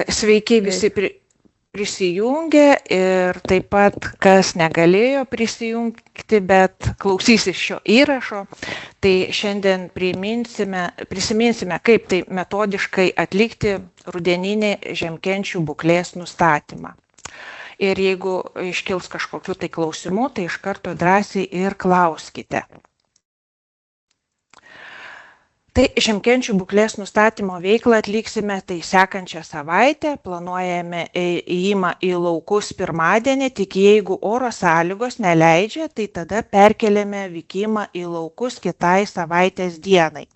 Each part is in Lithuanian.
Sveiki visi prisijungė ir taip pat, kas negalėjo prisijungti, bet klausysis šio įrašo. Tai šiandien prisiminsime, kaip tai metodiškai atlikti rudeninį žiemkenčių būklės nustatymą. Ir jeigu iškils kažkokių tai klausimų, tai iš karto drąsiai ir klauskite. Tai žiemkenčių būklės nustatymo veiklą atliksime tai sekančią savaitę, planuojame ėjimą į laukus pirmadienį, tik jeigu oro sąlygos neleidžia, tai tada perkeliame vykimą į laukus kitai savaitės dienai.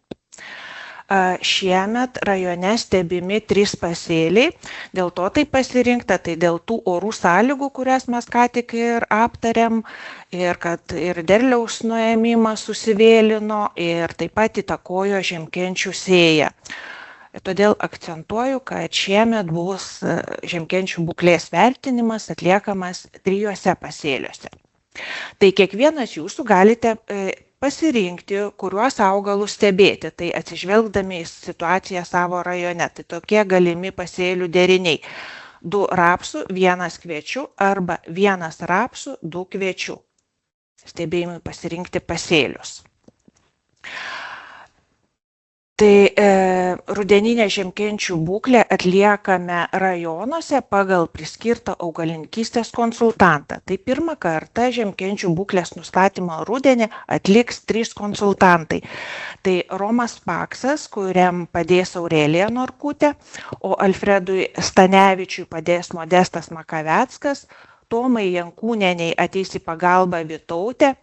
Šiemet rajone stebimi 3 pasėliai, dėl to tai pasirinkta, tai dėl tų orų sąlygų, kurias mes ką tik ir aptarėm, ir kad ir derliaus nuėmimas susivėlino ir taip pat įtakojo žiemkenčių sėją. Todėl akcentuoju, kad šiemet bus žiemkenčių būklės vertinimas atliekamas 3 pasėliuose. Tai kiekvienas jūsų galite pasirinkti, kuriuos augalus stebėti, tai atsižvelgdami į situaciją savo rajone. Tai tokie galimi pasėlių deriniai: 2 rapsų, 1 kviečių arba 1 rapsų, 2 kviečių. Stebėjimui pasirinkti pasėlius. Tai rudeninę žiemkenčių būklę atliekame rajonuose pagal priskirtą augalininkystės konsultantą. Tai pirmą kartą žiemkenčių būklės nustatymą rudenį atliks 3 konsultantai. Tai Romas Paksas, kuriam padės Aurelija Norkutė, o Alfredui Stanevičiui padės Modestas Makaveckas, Tomai Jankūnieniai ateis į pagalbą Vytautė.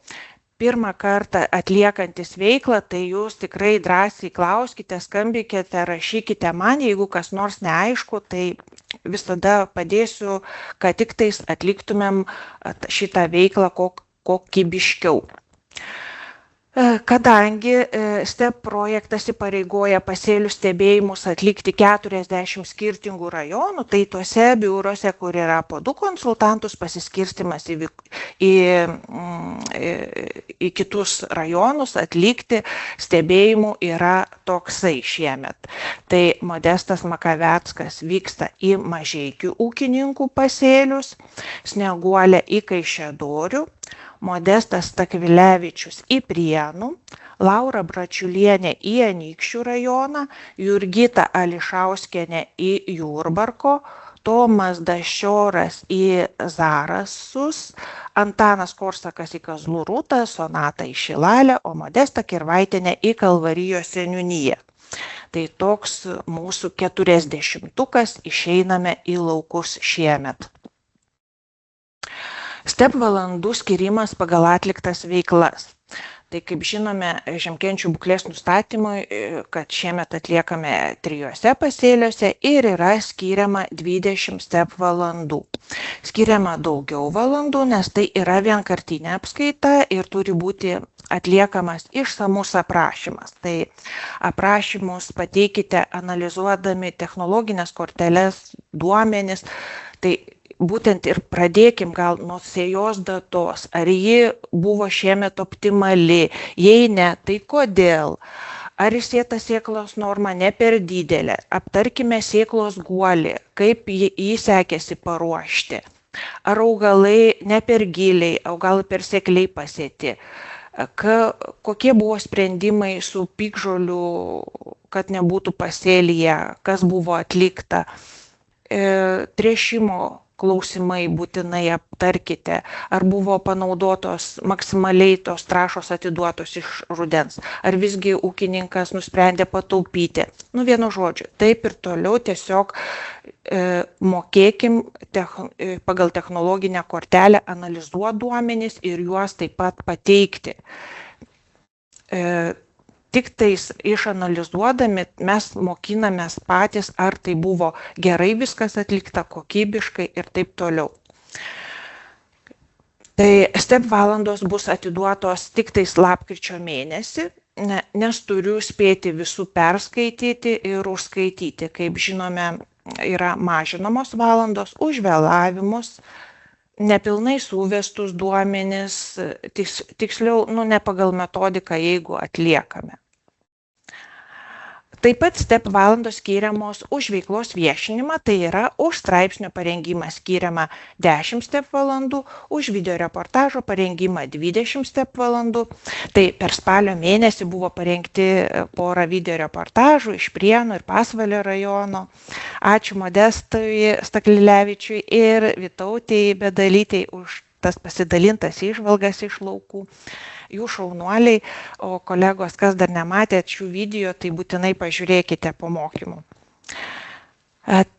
Pirmą kartą atliekantis veiklą, tai jūs tikrai drąsiai klauskite, skambinkite, rašykite man, jeigu kas nors neaišku, tai visada padėsiu, kad tik tais atliktumėm šitą veiklą kokybiškiau. Kadangi STEP projektas įpareigoja pasėlių stebėjimus atlikti 40 skirtingų rajonų, tai tuose biuruose, kur yra po 2 konsultantus, pasiskirstimas į kitus rajonus atlikti stebėjimų yra toksai šiemet. Tai Modestas Makaveckas vyksta į Mažeikių ūkininkų pasėlius, Snieguolė į Kaišiadorių, Modestas Stakvilevičius į Prienų, Laura Bračiulienė į Anykščių rajoną, Jurgita Ališauskienė į Jurbarko, Tomas Daščioras į Zarasus, Antanas Korsakas į Kazlų Rūtą, Sonata į Šilalę, o Modesta Kirvaitienė į Kalvarijos seniūniją. Tai toks mūsų 40-tukas, išeiname į laukus šiemet. STEP valandų skirimas pagal atliktas veiklas. Tai kaip žinome, žiemkenčių būklės nustatymui, kad šiemet atliekame 3 pasėliuose ir yra skiriama 20 STEP valandų. Skiriama daugiau valandų, nes tai yra vienkartinė apskaita ir turi būti atliekamas išsamus aprašymas. Tai aprašymus pateikite analizuodami technologinės korteles, duomenis. Tai būtent ir pradėkim gal nuo sėjos datos, ar ji buvo šiemet optimali, jei ne, tai kodėl, ar įsėta sėklos norma ne per didelė, aptarkime sėklos guolį, kaip jį sekėsi paruošti, ar augalai ne per giliai, augalai per sekliai pasėti, kokie buvo sprendimai su piktžolių, kad nebūtų pasėlyje, kas buvo atlikta, tręšimo klausimai būtinai aptarkite, ar buvo panaudotos maksimaliai tos trąšos atiduotos iš rudens, ar visgi ūkininkas nusprendė pataupyti. Vienu žodžiu, taip ir toliau tiesiog mokėkim pagal technologinę kortelę analizuoti duomenis ir juos taip pat pateikti. Tik tais išanalizuodami mes mokinamės patys, ar tai buvo gerai viskas atlikta, kokybiškai ir taip toliau. Tai STEP valandos bus atiduotos tik tais lapkričio mėnesį, nes turiu spėti visų perskaityti ir užskaityti. Kaip žinome, yra mažinamos valandos už vėlavimus, nepilnai suvestus duomenis, tiksliau, ne pagal metodiką, jeigu atliekame. Taip pat STEP valandos skiriamos už veiklos viešinimą, tai yra už straipsnio parengimą skiriama 10 STEP valandų, už video reportažo parengimą 20 STEP valandų. Tai per spalio mėnesį buvo parengti porą video reportažų iš Prienų ir Pasvalio rajono. Ačiū Modestui Staklilevičiui ir Vytautei Bedalytei už tas pasidalintas įžvalgas iš laukų. Jų šaunuoliai, o kolegos, kas dar nematėt šių video, tai būtinai pažiūrėkite po mokymų.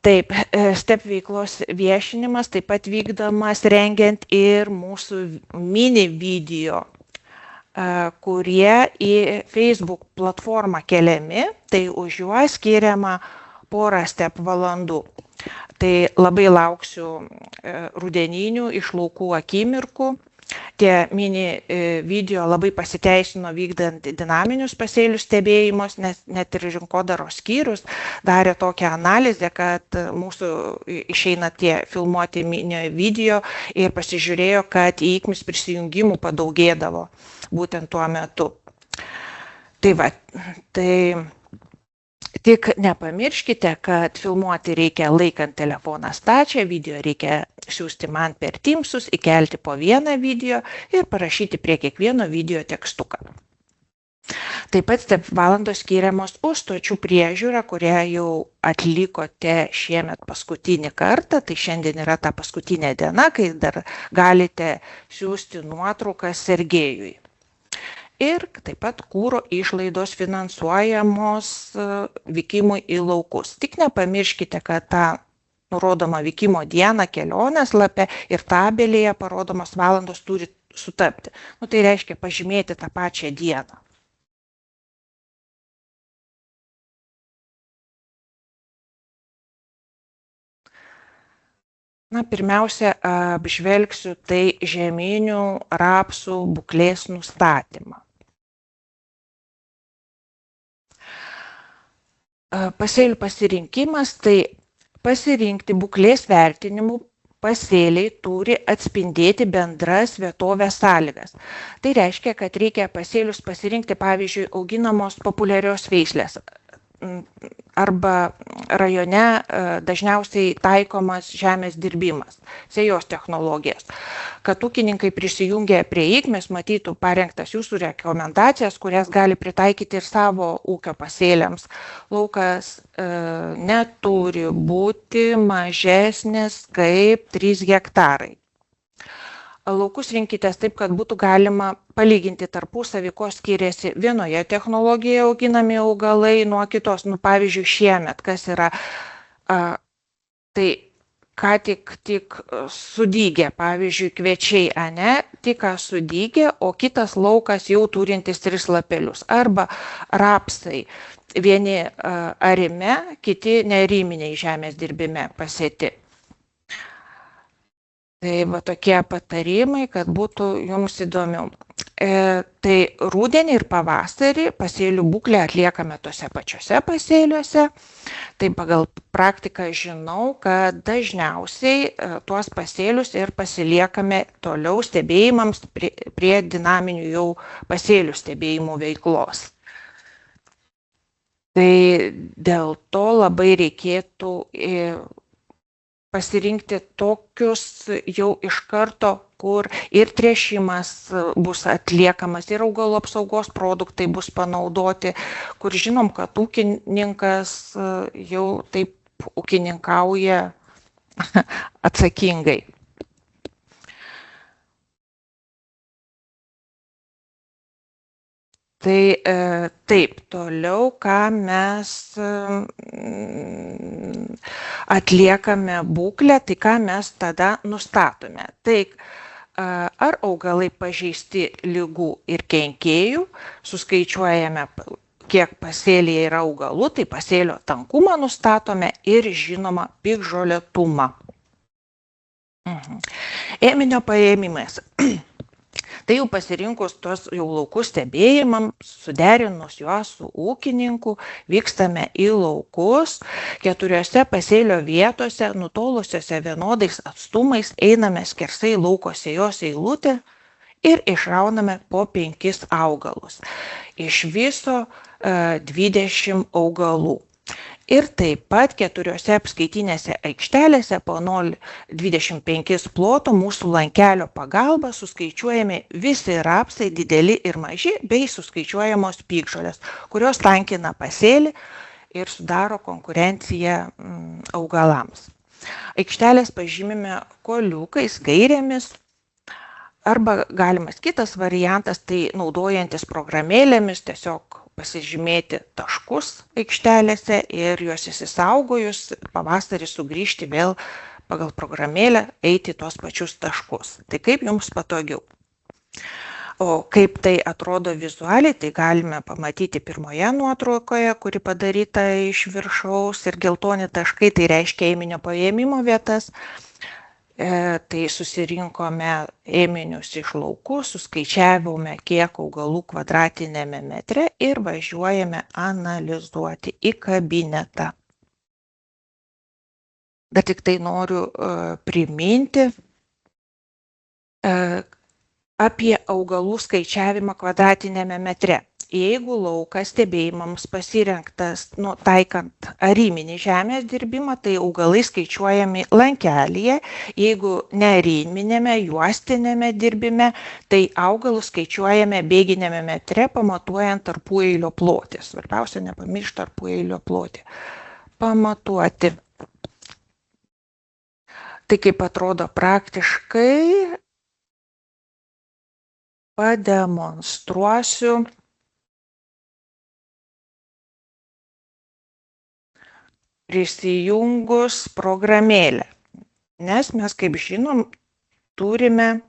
Taip, STEP veiklos viešinimas taip pat vykdomas rengiant ir mūsų mini video, kurie į Facebook platformą keliami, tai už juos skiriama porą STEP valandų. Tai labai lauksiu rudeninių iš laukų akimirkų. Tie mini video labai pasiteisino vykdant dinaminius pasėlių stebėjimus, nes net ir rinkodaros skyrius darė tokią analizę, kad mūsų išeina tie filmuoti mini video ir pasižiūrėjo, kad į įkmis prisijungimų padaugėdavo būtent tuo metu. Tai va, tai tik nepamirškite, kad filmuoti reikia laikant telefoną stačią, video reikia siųsti man per Teamsus, įkelti po vieną video ir parašyti prie kiekvieno video tekstuką. Taip pat STEP valandos skiriamos už stočių priežiūrą, kurią jau atlikote šiemet paskutinį kartą, tai šiandien yra ta paskutinė diena, kai dar galite siųsti nuotraukas Sergejui. Ir taip pat kūro išlaidos finansuojamos vykimui į laukus. Tik nepamirškite, kad tą nurodomą vykimo dieną kelionės lape ir tabelėje parodomos valandos turi sutapti. Tai reiškia pažymėti tą pačią dieną. Pirmiausia, apžvelgsiu tai žieminių rapsų būklės nustatymą. Pasėlių pasirinkimas, tai pasirinkti būklės vertinimų pasėliai turi atspindėti bendras vietovės sąlygas. Tai reiškia, kad reikia pasėlius pasirinkti, pavyzdžiui, auginamos populiarios veislės arba rajone dažniausiai taikomas žemės dirbimas, sėjos technologijas. Kad ūkininkai prisijungę prie įkmės matytų parengtas jūsų rekomendacijas, kurias gali pritaikyti ir savo ūkio pasėliams. Laukas neturi būti mažesnis kaip 3 hektarai. Laukus rinkitės taip, kad būtų galima palyginti tarpusavį, ko skiriasi vienoje technologijoje auginami augalai nuo kitos. Pavyzdžiui, šiemet, kas yra, tai ką tik sudygė, pavyzdžiui, kviečiai, tik sudygė, o kitas laukas jau turintis 3 lapelius. Arba rapsai, vieni arime, kiti neariminiai žemės dirbime pasėti. Tai va tokie patarimai, kad būtų jums įdomiau. Tai rudenį ir pavasarį pasėlių būklę atliekame tose pačiose pasėliuose. Tai pagal praktiką žinau, kad dažniausiai tuos pasėlius ir pasiliekame toliau stebėjimams prie dinaminių jau pasėlių stebėjimų veiklos. Tai dėl to labai reikėtų pasirinkti tokius jau iš karto, kur ir tręšimas bus atliekamas, ir augalų apsaugos produktai bus panaudoti, kur žinom, kad ūkininkas jau taip ūkininkauja atsakingai. Tai taip, toliau, ką mes atliekame būklę, tai ką mes tada nustatome. Tai ar augalai pažeisti ligų ir kenkėjų, suskaičiuojame, kiek pasėlyje yra augalų, tai pasėlio tankumą nustatome ir žinoma piktžolėtumą. Ėminio paėmimas. Tai jau pasirinkus tos jau laukus stebėjimams, suderinus juos su ūkininku, vykstame į laukus, 4 pasėlio vietose, nutolusiose vienodais atstumais, einame skersai lauko sėjos eilutę ir išrauname po 5 augalus. Iš viso 20 augalų. Ir taip pat 4 apskaitinėse aikštelėse po 0,25 ploto mūsų lankelio pagalba suskaičiuojami visi rapsai, dideli ir maži, bei suskaičiuojamos piktžolės, kurios tankina pasėlį ir sudaro konkurenciją augalams. Aikštelės pažymime koliukais, gairėmis, arba galimas kitas variantas, tai naudojantis programėlėmis tiesiog pasižymėti taškus aikštelėse ir juos įsisaugojus pavasarį sugrįžti vėl pagal programėlę eiti tuos pačius taškus. Tai kaip jums patogiau. O kaip tai atrodo vizualiai, tai galime pamatyti pirmoje nuotraukoje, kuri padaryta iš viršaus ir geltoni taškai, tai reiškia ėminio paėmimo vietas. Tai susirinkome ėminius iš laukų, suskaičiavome kiek augalų kvadratinėme metre ir važiuojame analizuoti į kabinetą. Dar tik tai noriu priminti apie augalų skaičiavimą kvadratinėme metre. Jeigu laukas stebėjimams pasirinktas taikant ariminį žemės dirbimą, tai augalai skaičiuojami lankelyje. Jeigu neariminėme, juostinėme dirbime, tai augalus skaičiuojame bėginėme metre, pamatuojant tarpueilio plotį. Svarbiausia, nepamiršti tarpueilio plotį pamatuoti. Tai kaip atrodo praktiškai, pademonstruosiu. Prisijungus programėlę, nes mes, kaip žinom, turime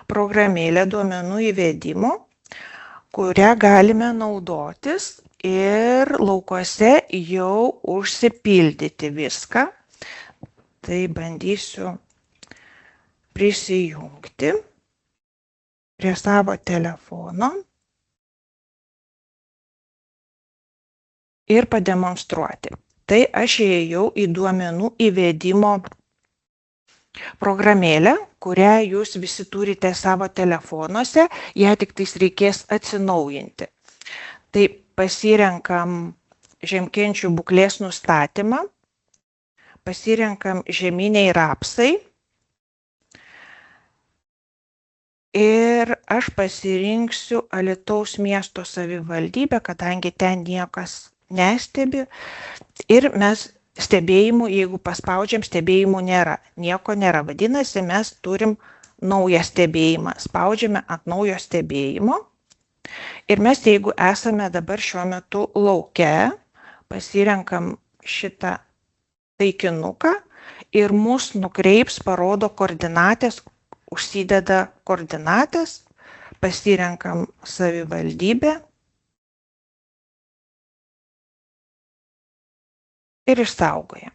programėlę duomenų įvedimo, kurią galime naudotis ir laukuose jau užsipildyti viską. Tai bandysiu prisijungti prie savo telefono ir pademonstruoti. Tai aš įėjau į duomenų įvedimo programėlę, kurią jūs visi turite savo telefonuose, ją tik tais reikės atsinaujinti. Tai pasirenkam žiemkenčių būklės nustatymą, pasirenkam žieminiai rapsai ir aš pasirinksiu Alytaus miesto savivaldybę, kadangi ten niekas nestebi ir mes stebėjimų, jeigu paspaudžiam, stebėjimų nėra, nieko nėra. Vadinasi, mes turim naują stebėjimą, spaudžiame ant naujo stebėjimo ir mes, jeigu esame dabar šiuo metu lauke, pasirenkam šitą taikinuką ir mus nukreips, parodo koordinatės, užsideda koordinatės, pasirenkam savivaldybę ir išsaugojam.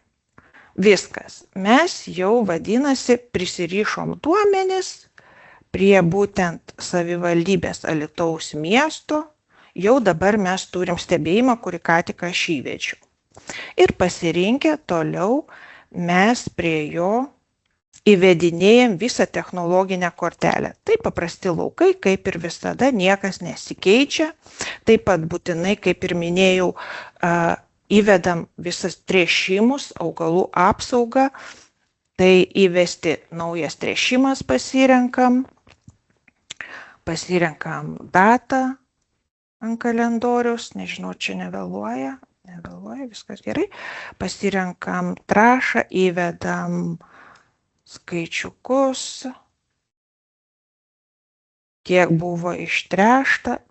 Viskas. Mes jau, vadinasi, prisirišom duomenis prie būtent savivaldybės Alytaus miesto. Jau dabar mes turim stebėjimą, kurį ką tik aš įvedžiau. Ir pasirinkę toliau mes prie jo įvedinėjam visą technologinę kortelę. Tai paprasti laukai, kaip ir visada, niekas nesikeičia. Taip pat būtinai, kaip ir minėjau, įvedam visas tręšimus, augalų apsaugą, tai įvesti naujas tręšimas pasirenkam datą ant kalendoriaus, nežinau, čia nevėluoja, viskas gerai, pasirenkam trąšą, įvedam skaičiukus, kiek buvo ištręšta,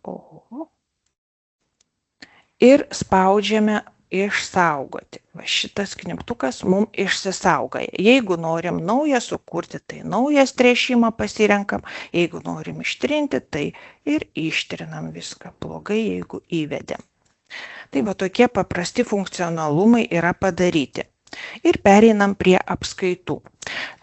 ir spaudžiame išsaugoti. Va šitas kniptukas mums išsisaugoja. Jeigu norim naują sukurti, tai naujas tręšimą pasirenkam. Jeigu norim ištrinti, tai ir ištrinam viską. Blogai, jeigu įvedėm. Tai va tokie paprasti funkcionalumai yra padaryti. Ir pereinam prie apskaitų.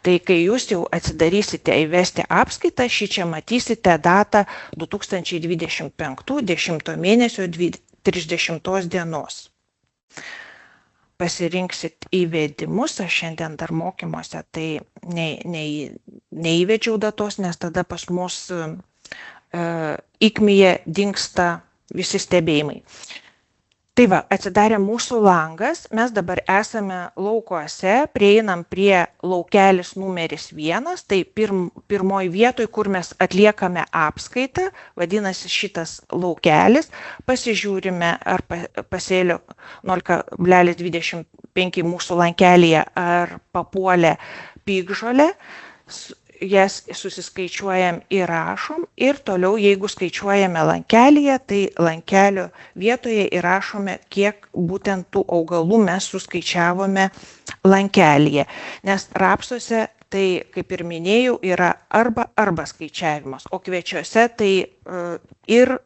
Tai kai jūs jau atsidarysite įvesti apskaitą, šičia matysite datą 2025 10 mėnesio 30 dienos. pasirinksit įvedimus, aš šiandien dar mokymuose tai neįvedžiau datos, nes tada pas mus IKMI-je dingsta visi stebėjimai. Tai va, atsidarė mūsų langas, mes dabar esame laukuose, prieinam prie laukelis numeris 1, tai pirmoj vietoj, kur mes atliekame apskaitą, vadinasi šitas laukelis, pasižiūrime, ar pasėlio 0,25 mūsų lankelyje, ar papuolė piktžolė, jas susiskaičiuojam įrašom ir toliau, jeigu skaičiuojame lankelyje, tai lankelio vietoje įrašome, kiek būtent tų augalų mes suskaičiavome lankelyje. Nes rapsuose, tai kaip ir minėjau, yra arba skaičiavimas, o kviečiuose tai ir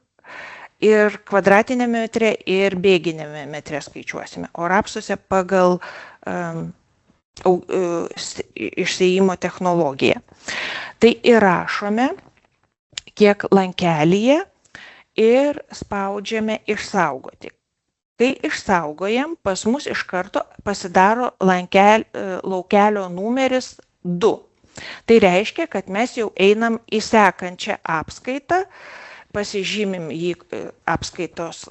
kvadratinėme metre, ir bėginėme metre skaičiuosime, o rapsuose pagal išsėjimo technologiją. Tai įrašome, kiek lankelyje ir spaudžiame išsaugoti. Kai išsaugojam, pas mus iš karto pasidaro laukelio numeris 2. Tai reiškia, kad mes jau einam į sekančią apskaitą, pasižymim jį apskaitos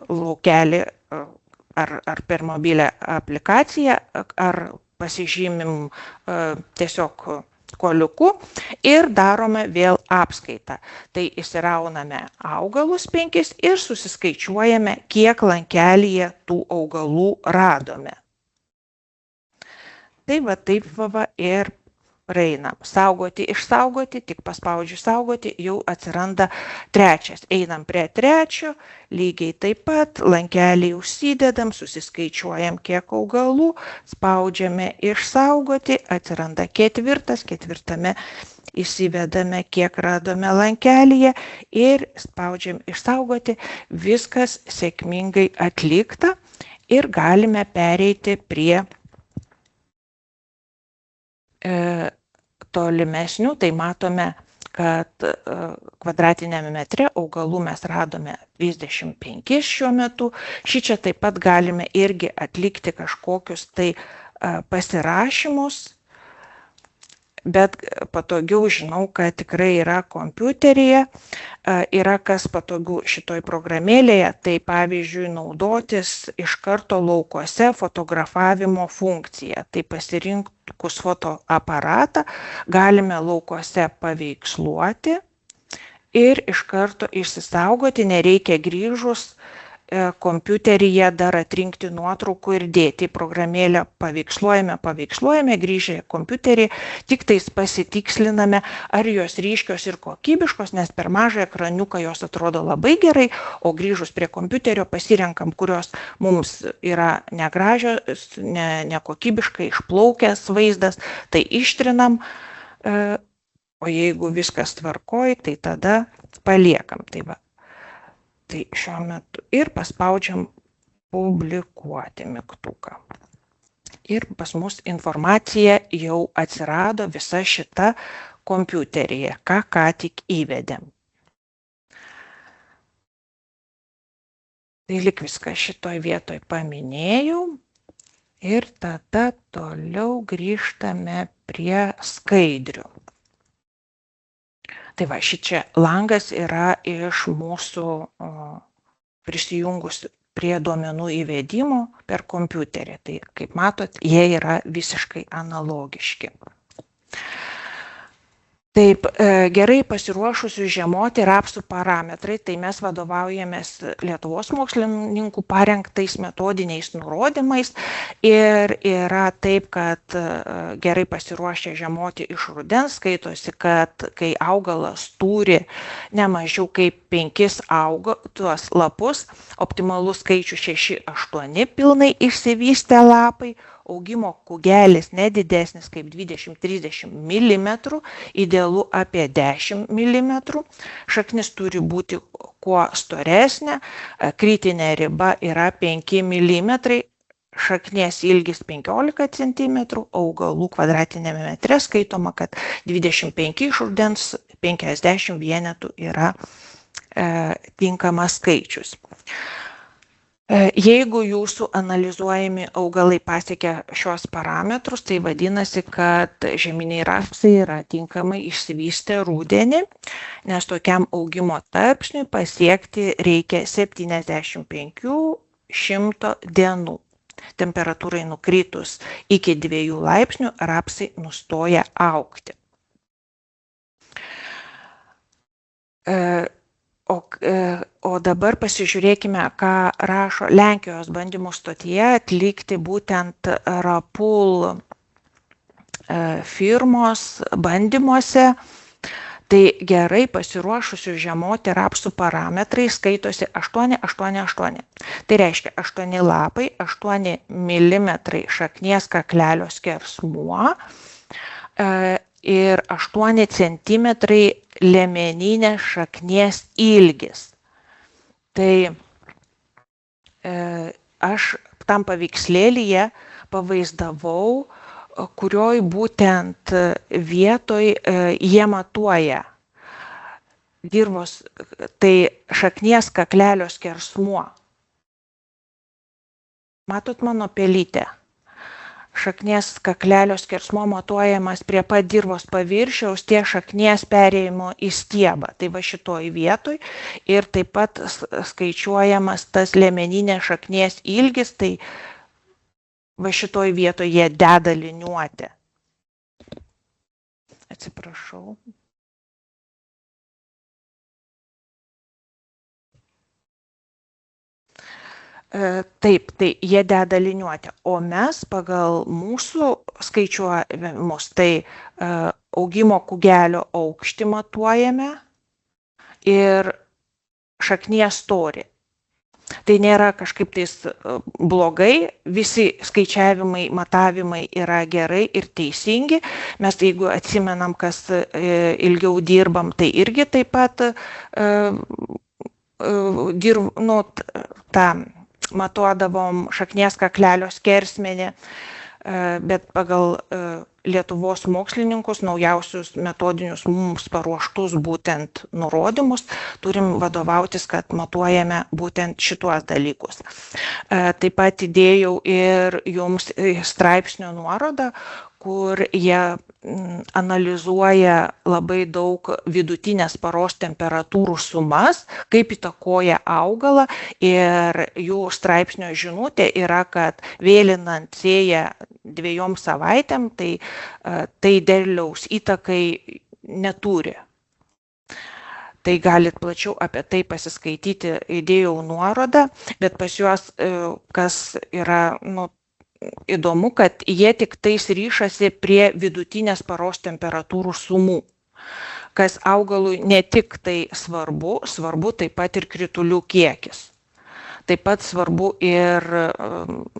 laukelį ar per mobilią aplikaciją, ar pasižymim tiesiog koliuku ir darome vėl apskaitą. Tai įsirauname augalus 5 ir susiskaičiuojame, kiek lankelyje tų augalų radome. Tai va taip va ir praeinam. Saugoti, išsaugoti, tik paspaudžiu saugoti, jau atsiranda 3. Einam prie 3, lygiai taip pat, lankelį užsidedam, susiskaičiuojam, kiek augalų, spaudžiame išsaugoti, atsiranda 4, 4 įsivedame, kiek radome lankelyje ir spaudžiam išsaugoti, viskas sėkmingai atlikta ir galime pereiti prie tolimesnių, tai matome, kad kvadratinėme metre augalų mes radome 35 šiuo metu. Šičia taip pat galime irgi atlikti kažkokius tai pasirašymus, bet patogiau žinau, kad tikrai yra kompiuteryje, yra kas patogiau šitoj programėlėje, tai pavyzdžiui naudotis iš karto laukuose fotografavimo funkciją. Tai pasirinkus fotoaparatą galime laukuose paveiksluoti ir iš karto išsisaugoti, nereikia grįžus kompiuteryje dar atrinkti nuotraukų ir dėti. Programėlę paveiksluojame, grįžę į kompiuterį, tik tais pasitiksliname, ar jos ryškios ir kokybiškos, nes per mažą ekraniuką jos atrodo labai gerai, o grįžus prie kompiuterio pasirenkam, kurios mums yra negražios, nekokybiškai išplaukęs vaizdas, tai ištrinam, o jeigu viskas tvarkoj, tai tada paliekam. Tai va. Tai šiuo metu ir paspaudžiam publikuoti mygtuką. Ir pas mus informacija jau atsirado visa šita kompiuteryje, ką tik įvedėm. Tai lyg viską šitoj vietoj paminėjau ir tada toliau grįžtame prie skaidrių. Tai va, šičia langas yra iš mūsų prisijungus prie duomenų įvedimo per kompiuterį. Tai, kaip matot, jie yra visiškai analogiški. Taip, gerai pasiruošusių žiemoti rapsų parametrai, tai mes vadovaujamės Lietuvos mokslininkų parengtais metodiniais nurodymais ir yra taip, kad gerai pasiruošę žiemoti iš rudens, skaitosi, kad kai augalas turi ne mažiau kaip 5 tuos lapus, optimalus skaičius 6-8 pilnai išsivystę lapai, augimo kūgelis nedidesnis kaip 20-30 mm, idealu apie 10 mm, šaknis turi būti kuo storesnė, kritinė riba yra 5 mm, šaknies ilgis 15 cm, augalų kvadratinėme metre skaitoma, kad 25 iš rudens 50 vienetų yra tinkamas skaičius. Jeigu jūsų analizuojami augalai pasiekia šios parametrus, tai vadinasi, kad žieminiai rapsai yra tinkamai išsivystę rudenį, nes tokiam augimo tarpsniui pasiekti reikia 75–100 dienų. Temperatūrai nukritus iki 2 laipsnių rapsai nustoja augti. O dabar pasižiūrėkime, ką rašo Lenkijos bandymų stotyje atlikti būtent Rapul firmos bandymuose. Tai gerai pasiruošusių žiemoti rapsų parametrai skaitosi 8,8,8. Tai reiškia 8 lapai, 8 mm šaknies kaklelio skersmuo ir 8 cm liemeninės šaknies ilgis. Tai aš tam paveikslėlyje pavaizdavau, kurioj būtent vietoj jie matuoja dirvos, tai šaknies kaklelio skersmuo. Matot mano pelytę? Šaknies kaklelio skersmuo matuojamas prie pat dirvos paviršiaus ties šaknies perėjimo į stiebą. Tai va šitoj vietoj ir taip pat skaičiuojamas tas liemeninės šaknies ilgis, tai va šitoj vietoj jie deda liniuotę. Atsiprašau. Taip, tai jie deda liniuotę, o mes pagal mūsų skaičiuojamus, tai augimo kūgelio aukštį matuojame ir šaknies storį. Tai nėra kažkaip tais blogai, visi skaičiavimai, matavimai yra gerai ir teisingi. Mes, jeigu atsimenam, kas ilgiau dirbam, tai irgi taip pat matuodavom šaknies kaklelio skersmenį, bet pagal Lietuvos mokslininkus naujausius metodinius mums paruoštus būtent nurodymus turim vadovautis, kad matuojame būtent šituos dalykus. Taip pat įdėjau ir jums straipsnio nuorodą, kur jie analizuoja labai daug vidutinės paros temperatūrų sumas, kaip įtakoja augalą, ir jų straipsnio žinutė yra, kad vėlinant sėją 2 savaitėm, tai derliaus įtakai neturi. Tai galit plačiau apie tai pasiskaityti, įdėjau nuorodą, bet pas juos kas yra įdomu, kad jie tik tais ryšasi prie vidutinės paros temperatūrų sumų, kas augalui ne tik tai svarbu taip pat ir kritulių kiekis. Taip pat svarbu ir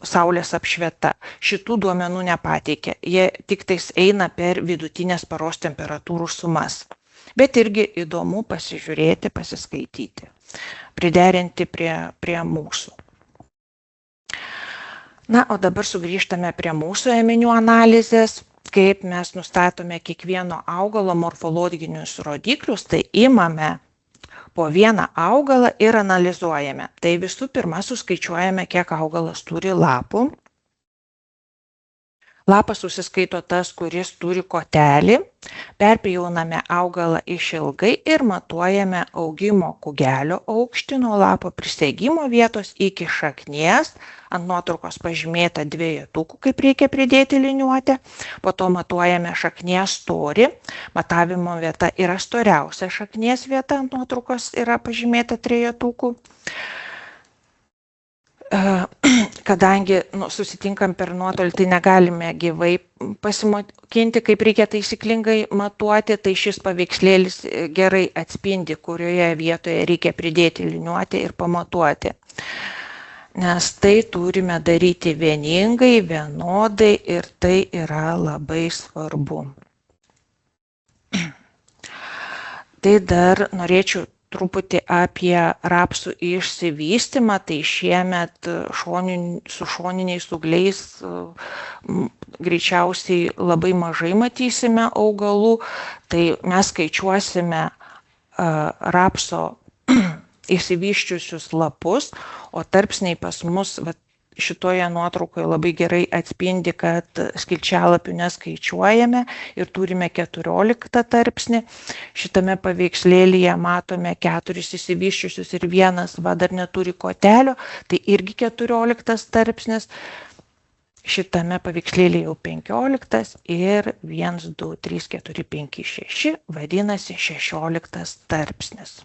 saulės apšvieta. Šitų duomenų nepateikia, jie tik tais eina per vidutinės paros temperatūrų sumas. Bet irgi įdomu pasižiūrėti, pasiskaityti, priderinti prie mūsų. Na, o dabar sugrįžtame prie mūsų ėminių analizės, kaip mes nustatome kiekvieno augalo morfologinius rodiklius, tai imame po vieną augalą ir analizuojame. Tai visų pirma suskaičiuojame, kiek augalas turi lapų. Lapas susiskaito tas, kuris turi kotelį, perpjauname augalą išilgai ir matuojame augimo kūgelio aukštį nuo lapo prisegimo vietos iki šaknies. Ant nuotraukos pažymėta 2, kaip reikia pridėti liniuotę. Po to matuojame šaknies storį. Matavimo vieta yra storiausia šaknies vieta, ant nuotraukos yra pažymėta 3. Kadangi susitinkam per nuotolį, tai negalime gyvai pasimokinti, kaip reikia taisyklingai matuoti, tai šis paveikslėlis gerai atspindi, kurioje vietoje reikia pridėti liniuotę ir pamatuoti. Nes tai turime daryti vieningai, vienodai ir tai yra labai svarbu. Tai dar norėčiau truputį apie rapsų išsivystymą, tai šiemet su šoniniais ūgliais greičiausiai labai mažai matysime augalų, tai mes skaičiuosime rapso išsivyščiusius lapus, o tarpsniai pas mus šitoje nuotraukoje labai gerai atspindi, kad skilčialapių neskaičiuojame ir turime 14 tarpsnį. Šitame paveikslėlyje matome 4 išsivyščiusius ir vienas dar neturi kotelio, tai irgi 14 tarpsnis. Šitame paveikslėlyje jau 15 ir 1, 2, 3, 4, 5, 6 vadinasi 16 tarpsnis.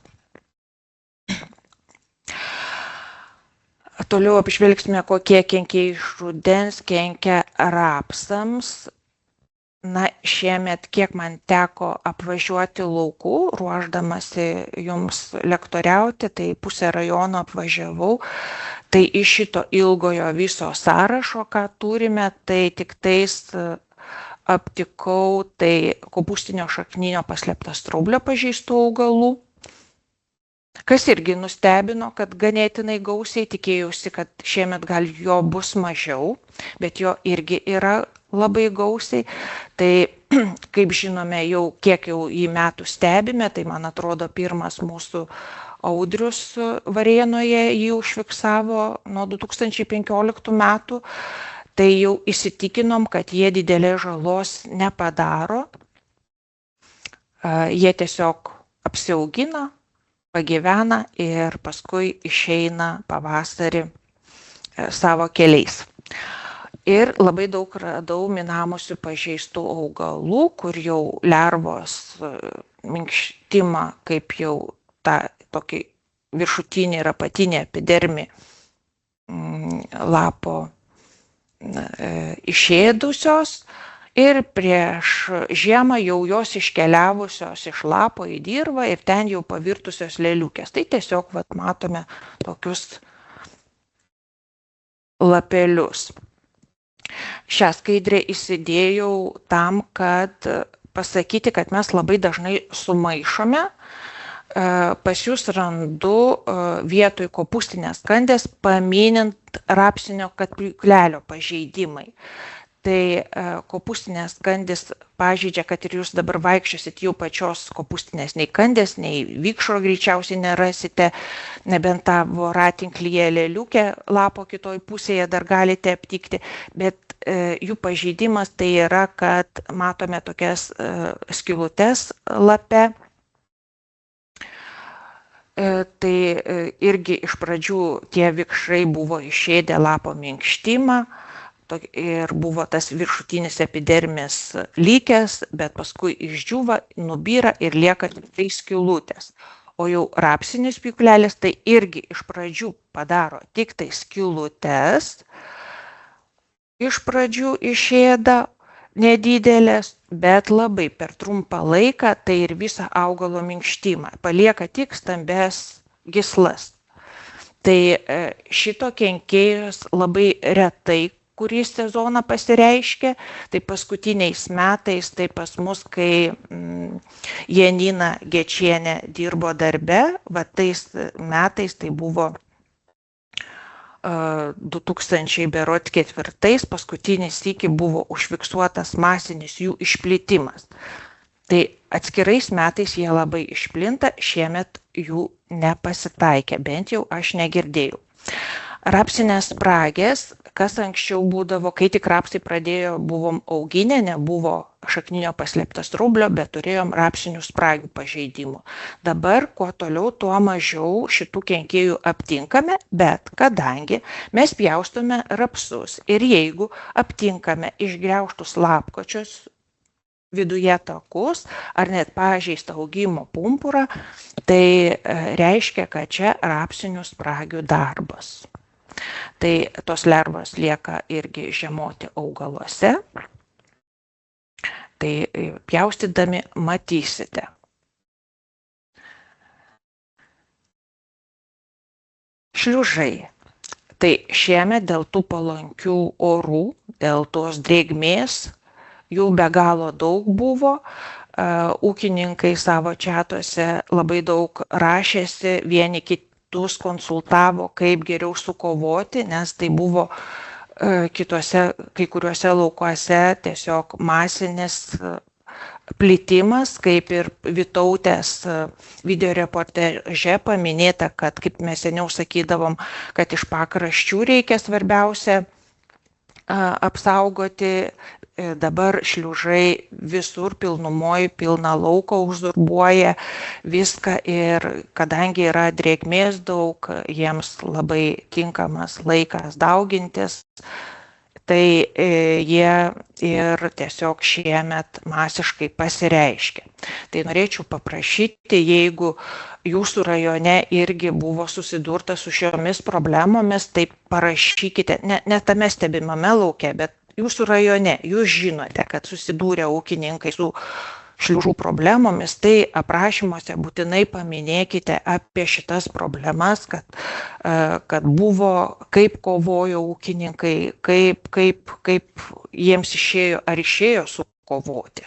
Toliau apžvelgsime, kokie kenkėjai iš rudens kenkia rapsams. Na, šiemet, kiek man teko apvažiuoti laukų, ruošdamasi jums lektoriauti, tai pusę rajono apvažiavau. Tai iš šito ilgojo viso sąrašo, ką turime, tai tik tais aptikau tai kopūstinio šakninio paslėpta straublio pažeistų augalų. Kas irgi nustebino, kad ganėtinai gausiai, tikėjausi, kad šiemet gal jo bus mažiau, bet jo irgi yra labai gausiai. Tai, kaip žinome, kiek į metų stebime, tai man atrodo pirmas mūsų Audrius Varėnoje jį užfiksavo nuo 2015 metų. Tai jau įsitikinom, kad jie didelės žalos nepadaro. Jie tiesiog apsiaugina, pagyvena ir paskui išeina pavasarį savo keliais. Ir labai daug radau minamusių pažeistų augalų, kur jau lervos minkštimą, kaip jau tą tokį viršutinį ir apatinį epidermį lapo išėdusios. Ir prieš žiemą jau jos iškeliavusios iš lapo į dirvą ir ten jau pavirtusios lėliukės. Tai tiesiog matome tokius lapelius. Šią skaidrę įsidėjau tam, kad pasakyti, kad mes labai dažnai sumaišome. Pas jūs randu vietoj kopūstinės kandės paminint rapsinio katpjūklelio pažeidimai. Tai kopūstinės kandės pažeidžia, kad ir jūs dabar vaikščiosit jau pačios kopūstinės nei kandės, nei vikšro greičiausiai nerasite, nebent tą voratinklyje lėliukę lapo kitoj pusėje dar galite aptikti, bet jų pažeidimas tai yra, kad matome tokias skylutes lape. Tai irgi iš pradžių tie vikšrai buvo išėdę lapo minkštimą, ir buvo tas viršutinis epidermis lykęs, bet paskui išdžiūva, nubyra ir lieka tai skylutės. O jau rapsinis pjūklelis tai irgi iš pradžių padaro tik tai skylutes, iš pradžių išėda nedidelės, bet labai per trumpą laiką tai ir visą augalo minkštimą palieka tik stambes gyslas. Tai šito kenkėjos labai retai kurį sezoną pasireiškia, tai paskutiniais metais, tai pas mus, kai Janina Gečienė dirbo darbe, tais metais tai buvo 2004, paskutinis sykį buvo užfiksuotas masinis jų išplitimas. Tai atskirais metais jie labai išplinta, šiemet jų nepasitaikė, bent jau aš negirdėjau. Rapsinės spragės, kas anksčiau būdavo, kai tik rapsai pradėjo, buvom auginę, nebuvo šakninio paslėpta straublio, bet turėjom rapsinių spragių pažeidimų. Dabar, kuo toliau, tuo mažiau šitų kenkėjų aptinkame, bet kadangi mes pjaustome rapsus ir jeigu aptinkame išgriaužtus lapkočius, viduje takus ar net pažeistą augimo pumpurą, tai reiškia, kad čia rapsinių spragių darbas. Tai tos lervos lieka irgi žiemoti augaluose. Tai pjaustydami matysite. Šliužai. Tai šiemet dėl tų palankių orų, dėl tos drėgmės, jų be galo daug buvo. Ūkininkai savo čatuose labai daug rašėsi, vieni kitus konsultavo, kaip geriau sukovoti, nes tai buvo kai kuriuose laukuose tiesiog masinis plitimas, kaip ir Vytautės video reportaže paminėta, kad, kaip mes seniau sakydavom, kad iš pakraščių reikia svarbiausia apsaugoti. Dabar šliužai visur pilnumoje, pilną lauką uzurbuoja viską ir kadangi yra drėgmės daug, jiems labai tinkamas laikas daugintis, tai jie ir tiesiog šiemet masiškai pasireiškia. Tai norėčiau paprašyti, jeigu jūsų rajone irgi buvo susidurta su šiomis problemomis, tai parašykite, ne tame stebimame lauke, bet jūsų rajone, jūs žinote, kad susidūrė ūkininkai su šliužų problemomis, tai aprašymuose būtinai paminėkite apie šitas problemas, kad buvo, kaip kovojo ūkininkai, kaip jiems išėjo, ar išėjo sukovoti.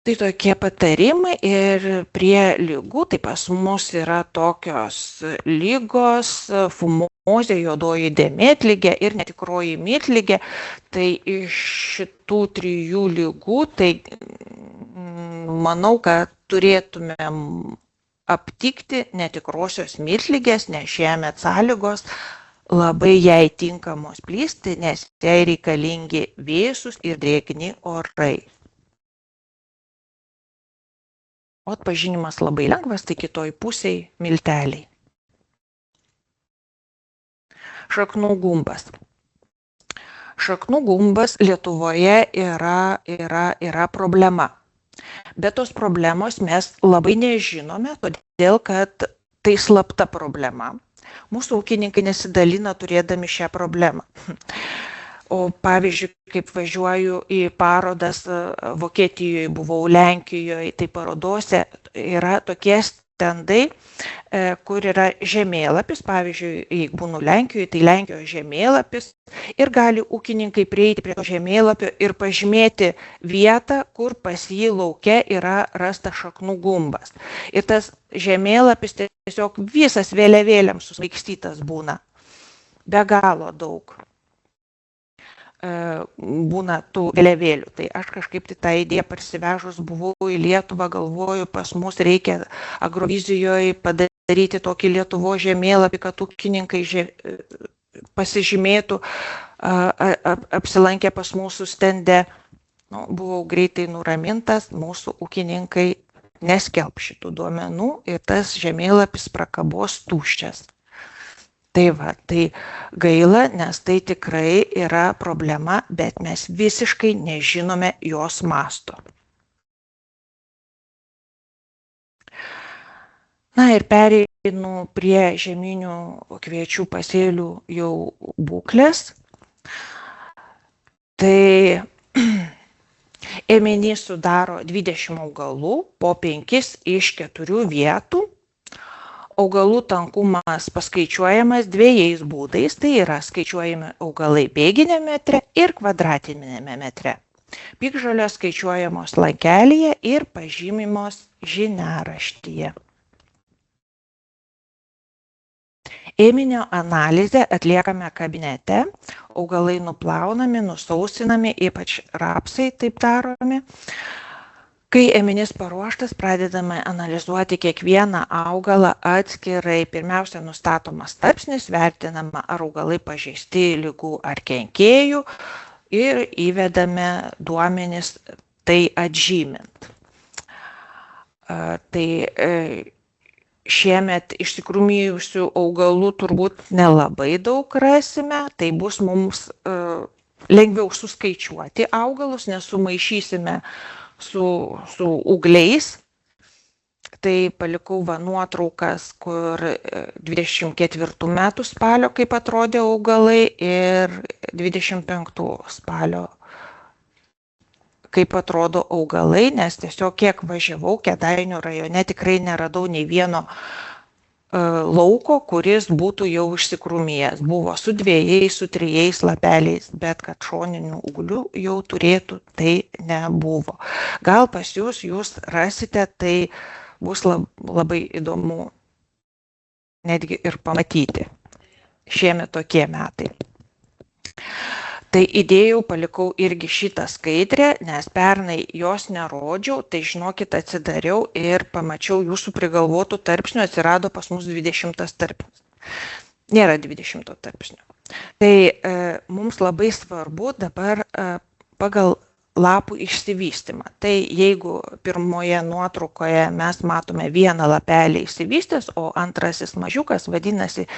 Tai tokie patarimai ir prie lygų, tai pas mus yra tokios lygos, fumozė, juodoji dėmėtligė ir netikroji miltligė. Tai iš šitų 3 lygų, tai manau, kad turėtumėm aptikti netikrosios miltligės, nes šiemet sąlygos labai jai tinkamos plisti, nes jai reikalingi vėsūs ir drėgni orai. O atpažinimas labai lengvas, tai kitoj pusėje milteliai. Šaknų gumbas. Šaknų gumbas Lietuvoje yra problema. Bet tos problemos mes labai nežinome, todėl kad tai slapta problema. Mūsų ūkininkai nesidalina turėdami šią problemą. O pavyzdžiui, kaip važiuoju į parodas Vokietijoje, buvau Lenkijoje, tai parodose yra tokie stendai, kur yra žemėlapis, pavyzdžiui, jeigu būnu Lenkijoje, tai Lenkijos žemėlapis ir gali ūkininkai prieiti prie to žemėlapio ir pažymėti vietą, kur pas jį lauke yra rastas šaknų gumbas. Ir tas žemėlapis tiesiog visas vėliavėlėm susmaigstytas būna, be galo daug. Būna tų vėliavėlių. Tai aš kažkaip tą idėją parsivežus buvau į Lietuvą, galvoju, pas mus reikia Agrovizijoje padaryti tokį Lietuvos žemėlapį, kad ūkininkai pasižymėtų, apsilankę pas mūsų stende. Buvau greitai nuramintas, mūsų ūkininkai neskelb šitų duomenų ir tas žemėlapis prakabos tuščias. Tai va, tai gaila, nes tai tikrai yra problema, bet mes visiškai nežinome jos masto. Na ir pereinu prie žieminių kviečių pasėlių jau būklės. Tai ėminys sudaro 20 augalų, po 5 iš 4 vietų. Augalų tankumas paskaičiuojamas 2 būdais, tai yra skaičiuojami augalai bėginėme metre ir kvadratinėme metre. Piktžolės skaičiuojamos lankelyje ir pažymimos žiniaraštyje. Ėminio analizę atliekame kabinete, augalai nuplaunami, nusausinami, ypač rapsai taip daromi. Kai ėminys paruoštas, pradedame analizuoti kiekvieną augalą atskirai. Pirmiausia, nustatomas tarpsnis, vertinama, ar augalai pažeisti ligų ar kenkėjų ir įvedame duomenis tai atžymint. Tai šiemet išsikrūmijusių augalų turbūt nelabai daug rasime, tai bus mums lengviau suskaičiuoti augalus, nes sumaišysime su ūgliais. Tai palikau nuotraukas, kur 24 metų spalio, kaip atrodė augalai, ir 25 spalio, kaip atrodo augalai, nes tiesiog kiek važiavau Kėdainių rajone, tikrai neradau nei vieno lauko, kuris būtų jau išsikrūmijęs. Buvo su 2, su 3 lapeliais, bet kad šoninių ūglių jau turėtų, tai nebuvo. Gal pas jūs rasite, tai bus labai įdomu netgi ir pamatyti. Šiemet tokie metai. Tai įdėjau, palikau irgi šitą skaidrę, nes pernai jos nerodžiau, tai žinokit, atsidariau ir pamačiau jūsų prigalvotų tarpsnių, atsirado pas mus 20 tarpsnis. Nėra 20 tarpsnių. Tai mums labai svarbu dabar pagal lapų išsivystymą. Tai jeigu pirmoje nuotraukoje mes matome vieną lapelį išsivystęs, o antrasis mažiukas, vadinasi,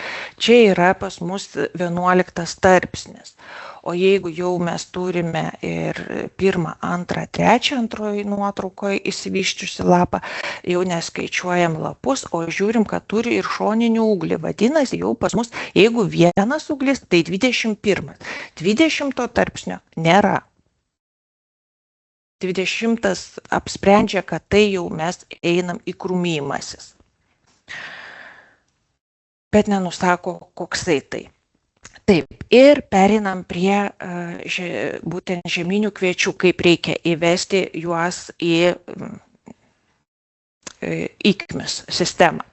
čia yra pas mus 11 tarpsnis. O jeigu jau mes turime ir pirmą, antrą, trečią antroji nuotraukoje išsivyščiusi lapą, jau neskaičiuojam lapus, o žiūrim, kad turi ir šoninį ūglį. Vadinasi, jau pas mus, jeigu vienas ūglis, tai 21. 20 tarpsnio nėra. 20 apsprendžia, kad tai jau mes einam į krūmymasis. Bet nenusako, koksai tai. Taip, ir pereinam prie būtent žieminių kviečių, kaip reikia įvesti juos į IKMIS sistemą.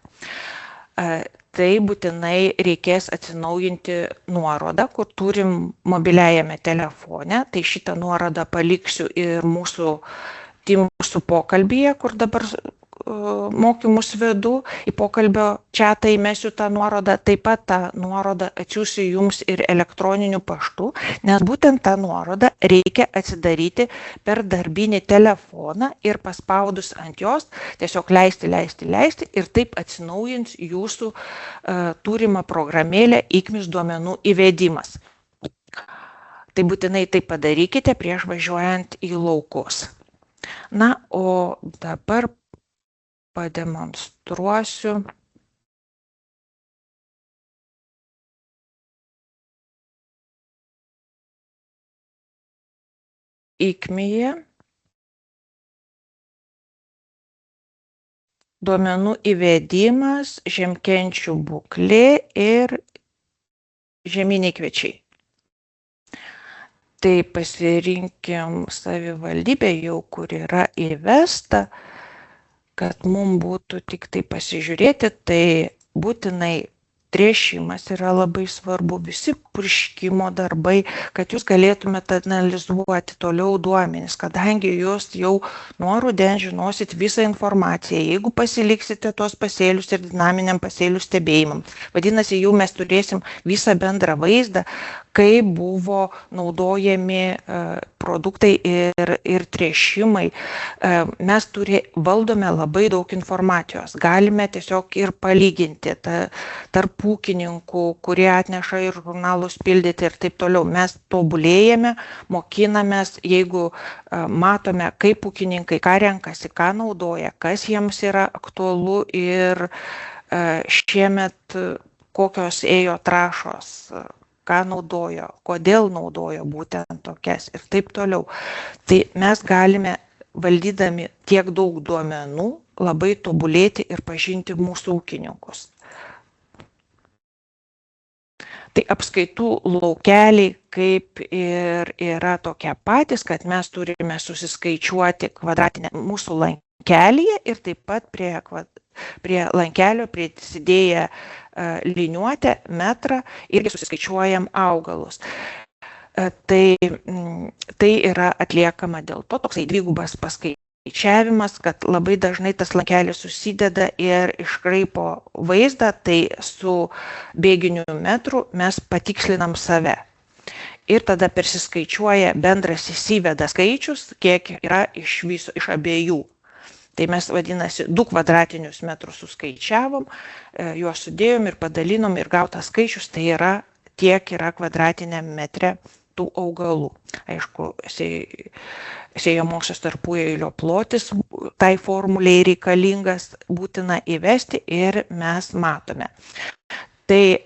Tai būtinai reikės atsinaujinti nuorodą, kur turim mobiliajame telefone. Tai šitą nuorodą paliksiu ir mūsų pokalbyje, kur dabar mokymus vedu, į pokalbio čatą įmesiu tą nuorodą, taip pat tą nuorodą atsiųsiu jums ir elektroniniu paštu, nes būtent tą nuorodą reikia atsidaryti per darbinį telefoną ir paspaudus ant jos tiesiog leisti ir taip atsinaujins jūsų turimą programėlę IKMIS duomenų įvedimas. Tai būtinai tai padarykite prieš važiuojant į laukus. Na, o dabar pademonstruosiu IKMIje duomenų įvedimas, žiemkenčių būklė ir žieminiai kviečiai. Tai pasirinkim savivaldybę jau, kur yra įvesta, kad mums būtų tik tai pasižiūrėti, tai būtinai tręšimas yra labai svarbu, visi purškimo darbai, kad jūs galėtumėte analizuoti toliau duomenis, kadangi jūs jau nuo rudens žinosit visą informaciją, jeigu pasiliksite tuos pasėlius ir dinaminiam pasėlių stebėjimam. Vadinasi, jau mes turėsim visą bendrą vaizdą, kaip buvo naudojami produktai ir tręšimai. Mes valdome labai daug informacijos. Galime tiesiog ir palyginti tarp ūkininkų, kurie atneša ir žurnalus pildyti ir taip toliau. Mes tobulėjame, mokinamės, jeigu matome, kaip ūkininkai ką renkasi, ką naudoja, kas jiems yra aktualu ir šiemet kokios ėjo trąšos, ką naudojo, kodėl naudojo būtent tokias ir taip toliau. Tai mes galime, valdydami tiek daug duomenų, labai tobulėti ir pažinti mūsų ūkininkus. Tai apskaitų laukeliai kaip ir yra tokie patys, kad mes turime susiskaičiuoti kvadratinę mūsų lankelyje ir taip pat prie lankelio prisidėję liniuotę, metrą irgi susiskaičiuojam augalus. Tai yra atliekama dėl to toksai dvigubas paskaičiavimas, kad labai dažnai tas lankelis susideda ir iškraipo vaizdą, tai su bėginiu metru mes patikslinam save. Ir tada persiskaičiuoja bendras įsiveda skaičius, kiek yra iš abiejų. Tai mes, vadinasi, 2 kvadratinius metrus suskaičiavom, juos sudėjom ir padalinom ir gautas skaičius, tai yra tiek yra kvadratiniam metre tų augalų. Aišku, sėjamosios tarpueilio plotis tai formuliai reikalingas, būtina įvesti ir mes matome. Tai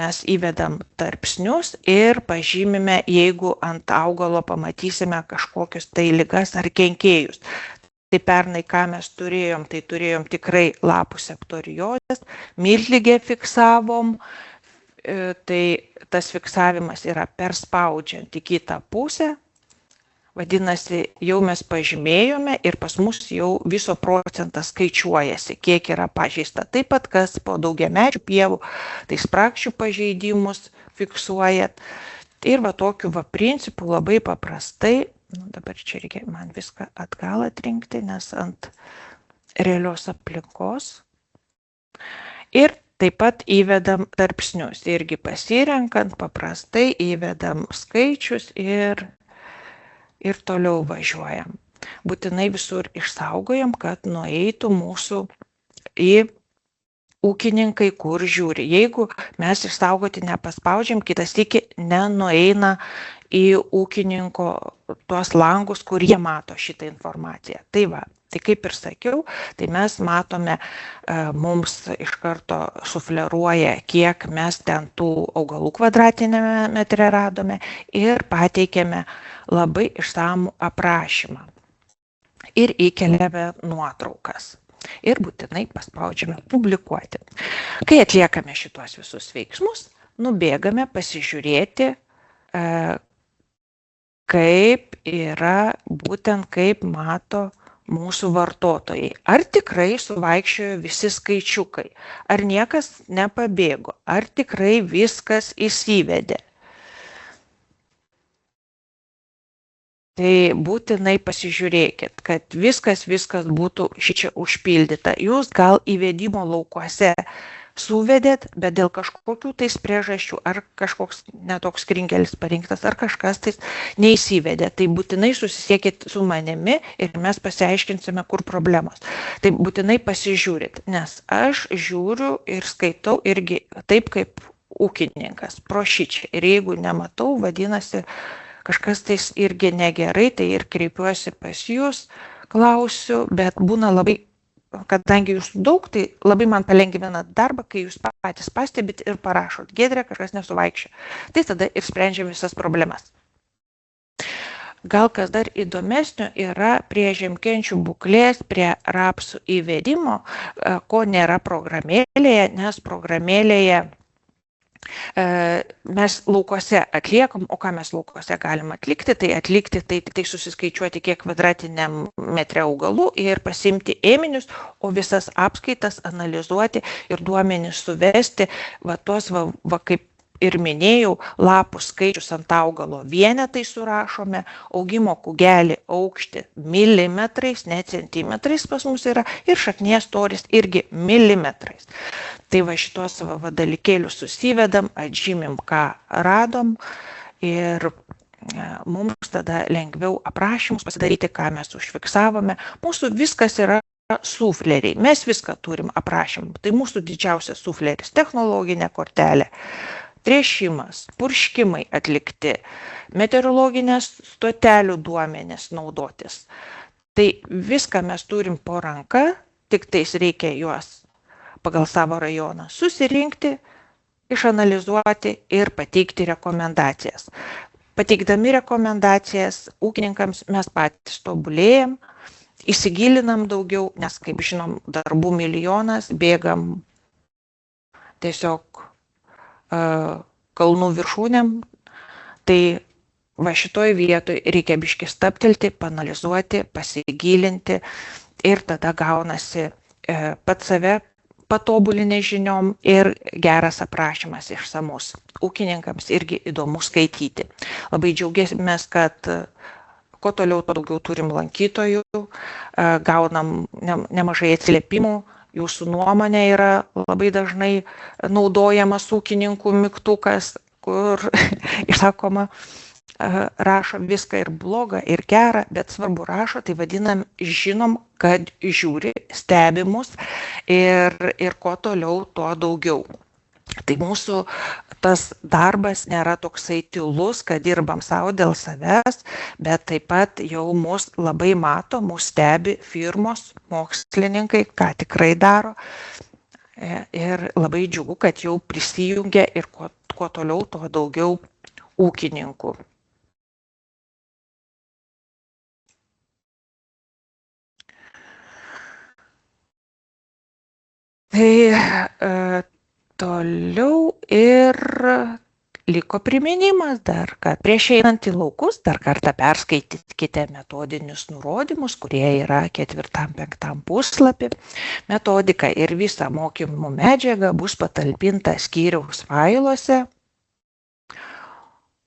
mes įvedam tarpsnius ir pažymime, jeigu ant augalo pamatysime kažkokius tai ligas ar kenkėjus. Tai pernai, ką mes turėjom, tai turėjom tikrai lapų septoriozės, miltligę fiksavom, tai tas fiksavimas yra perspaudžiant į kitą pusę, vadinasi, jau mes pažymėjome ir pas mus jau viso procentas skaičiuojasi, kiek yra pažeista. Taip pat, kas po daugiamečių pievų, tai spragšių pažeidimus fiksuojat, Ir va tokiu va principu labai paprastai, dabar čia reikia man viską atgal atrinkti, nes ant realios aplinkos. Ir taip pat įvedam tarpsnius, irgi pasirenkant paprastai įvedam skaičius ir toliau važiuojam. Būtinai visur išsaugojam, kad nueitų mūsų į ūkininkai, kur žiūri. Jeigu mes išsaugoti nepaspaudžiam, kitas iki nenueina į ūkininko tuos langus, kur jie mato šitą informaciją. Tai va, tai kaip ir sakiau, tai mes matome, mums iš karto sufleruoja, kiek mes ten tų augalų kvadratinėme metre radome ir pateikėme labai išsamų aprašymą. Ir įkeliame nuotraukas. Ir būtinai paspaudžiame publikuoti. Kai atliekame šitos visus veiksmus, nubėgame pasižiūrėti, kaip yra, būtent kaip mato mūsų vartotojai. Ar tikrai suvaikščiojo visi skaičiukai, ar niekas nepabėgo, ar tikrai viskas įsivedė. Tai būtinai pasižiūrėkit, kad viskas būtų šičia užpildyta. Jūs gal įvedimo laukuose suvedėt, bet dėl kažkokių tais priežasčių, ar kažkoks netoks kringelis parinktas, ar kažkas tais neįsivedė. Tai būtinai susisiekit su manimi ir mes pasiaiškinsime, kur problemos. Tai būtinai pasižiūrit, nes aš žiūriu ir skaitau irgi taip kaip ūkininkas, pro šičia. Ir jeigu nematau, vadinasi, kažkas tais irgi negerai, tai ir kreipiuosi pas jūs, klausiu, bet būna labai, kadangi jūs daug, tai labai man palengvina darbą, kai jūs patys pastebit ir parašot, Giedre, kažkas nesuvaikščia. Tai tada ir sprendžiam visas problemas. Gal kas dar įdomesnio yra prie žiemkenčių būklės, prie rapsų įvedimo, ko nėra programėlėje, nes programėlėje mes laukuose atliekam, o ką mes laukuose galim atlikti, tai susiskaičiuoti kiek kvadratiniam metre augalų ir pasimti ėminius, o visas apskaitas analizuoti ir duomenis suvesti, va tuos, va kaip ir minėjau, lapų skaičius ant augalo vienetai surašome, augimo kugelį aukštį milimetrais, ne centimetrais pas mus yra, ir šaknies storis irgi milimetrais. Tai va šitos va dalykėlius susivedam, atžymim, ką radom ir mums tada lengviau aprašymus pasidaryti, ką mes užfiksavome. Mūsų viskas yra sufleriai, mes viską turim aprašymą. Tai mūsų didžiausias sufleris, technologinė kortelė. Tręšimas, purškimai atlikti, meteorologinės stotelių duomenys naudotis. Tai viską mes turim po ranka, tik tais reikia juos pagal savo rajoną susirinkti, išanalizuoti ir pateikti rekomendacijas. Pateikdami rekomendacijas ūkininkams mes patys tobulėjam, įsigilinam daugiau, nes, kaip žinom, darbų milijonas, bėgam tiesiog kalnų viršūnėm, tai va šitoj vietoj reikia biškį stabtelti, paanalizuoti, pasigilinti ir tada gaunasi pats save patobulinę žiniom ir geras aprašymas išsamus. Ūkininkams irgi įdomu skaityti. Labai džiaugiamės, kad kuo toliau, tuo daugiau turim lankytojų, gaunam nemažai atsiliepimų. Jūsų nuomonė yra labai dažnai naudojamas ūkininkų mygtukas, kur išsakoma, rašo viską ir blogą, ir gerą, bet svarbu rašo, tai vadinam, žinom, kad žiūri, stebimus ir kuo toliau, tuo daugiau. Tai mūsų tas darbas nėra toksai tylus, kad dirbam savo dėl savęs, bet taip pat jau mus labai mato, mus stebi firmos, mokslininkai, ką tikrai daro. Ir labai džiugu, kad jau prisijungia ir kuo toliau, tuo daugiau ūkininkų. Tai toliau ir liko priminimas dar, kad prieš einant į laukus dar kartą perskaitykite metodinius nurodymus, kurie yra 4-5 puslapį. Metodika ir visa mokymų medžiaga bus patalpinta skyriaus failuose.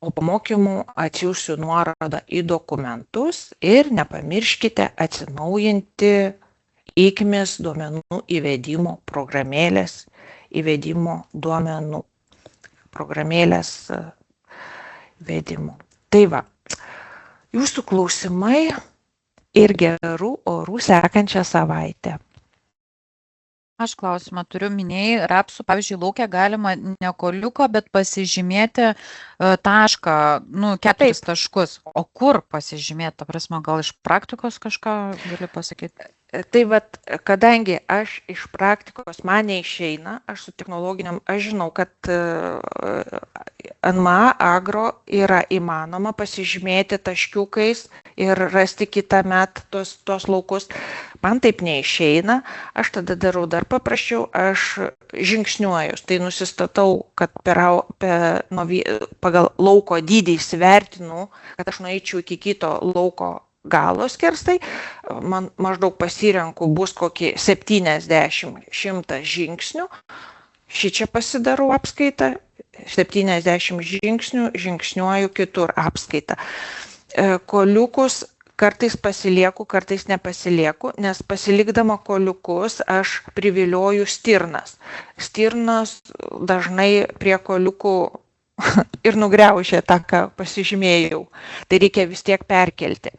o po mokymų atsiųsiu nuorodą į dokumentus ir nepamirškite atsinaujinti IKMIS duomenų įvedimo programėlės įvedimo. Tai va, jūsų klausimai ir gerų orų sekančią savaitę. Aš klausimą turiu, minėjai, rapsų, pavyzdžiui, laukia galima ne koliuko, bet pasižymėti tašką, 4 taškus. O kur pasižymėti? Ta prasme, gal iš praktikos kažką gali pasakyti? Tai vat, kadangi aš iš praktikos man neišeina, aš su technologiniam, aš žinau, kad NMA agro yra įmanoma pasižymėti taškiukais ir rasti kitą metą tos laukus. Man taip neišeina, aš tada darau dar paprasčiau, aš žingsniuoju, tai nusistatau, kad pagal lauko dydį įsivertinu, kad aš nueičiau iki kito lauko galo skersai, man maždaug pasirenku bus kokį 70-100 žingsnių, šičia pasidarau apskaitą, 70 žingsnių, žingsniuoju kitur apskaitą. Koliukus kartais pasilieku, kartais nepasilieku, nes pasilikdama koliukus aš privilioju stirnas. Stirnas dažnai prie koliukų ir nugriaužia tą, ką pasižymėjau. Tai reikia vis tiek perkelti.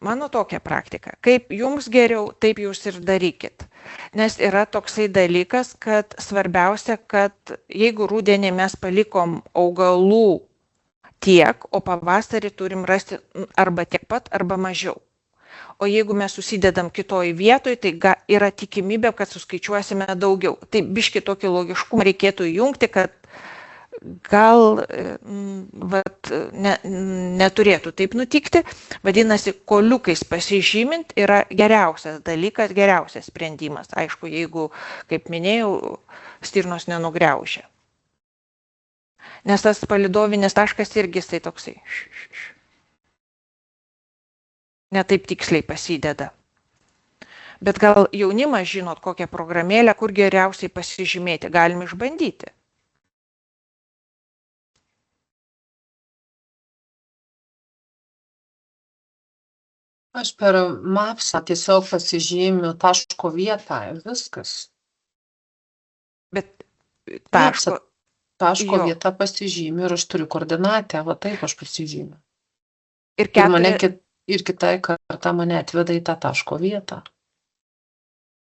Mano tokia praktika. Kaip jums geriau, taip jūs ir darykit. Nes yra toksai dalykas, kad svarbiausia, kad jeigu rudenį mes palikom augalų tiek, o pavasarį turim rasti arba tiek pat, arba mažiau. O jeigu mes susidedam kitoj vietoj, tai yra tikimybė, kad suskaičiuosime daugiau. Tai biški tokį logiškumą reikėtų įjungti, kad gal neturėtų taip nutikti. Vadinasi, koliukais pasižymint yra geriausias dalykas, geriausias sprendimas. Aišku, jeigu, kaip minėjau, stirnos nenugriaužia. Nes tas palidovinis taškas irgi jisai toksai. Netaip tiksliai pasideda. Bet gal jaunimas žinot kokią programėlę, kur geriausiai pasižymėti, galim išbandyti. Aš per Mapsą tiesiog pasižymiu taško vietą ir viskas. Bet taško vietą pasižymiu ir aš turiu koordinatę, va taip aš pasižymiu. Ir kitai kartą mane atveda į tą taško vietą.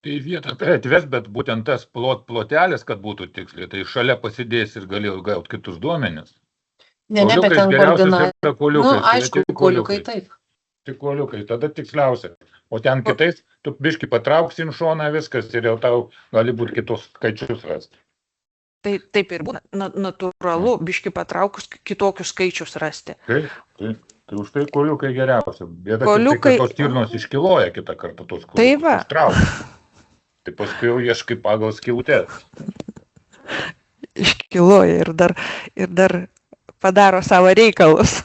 Tai vietą atves, bet būtent tas plotelis, kad būtų tiksliai, tai šalia pasidės ir galėjau gauti kitus duomenis. Ne, bet ten koordinatė. Aišku, koliukai taip. Tik koliukai, tada tiksliausia. O ten kitais, tu biški patrauksi į šoną viskas ir jau tau gali būti kitus skaičius rasti. Tai taip ir būna natūralu, biški patraukus kitokius skaičius rasti. Taip. Tai už tai koliukai geriausia. Bėda, kad tos stirnos iškiloja kitą kartą tos koliukus. Tai va. Ištraukia. Tai paskui jau ieškai pagal skilutės. Iškiloja ir dar padaro savo reikalus.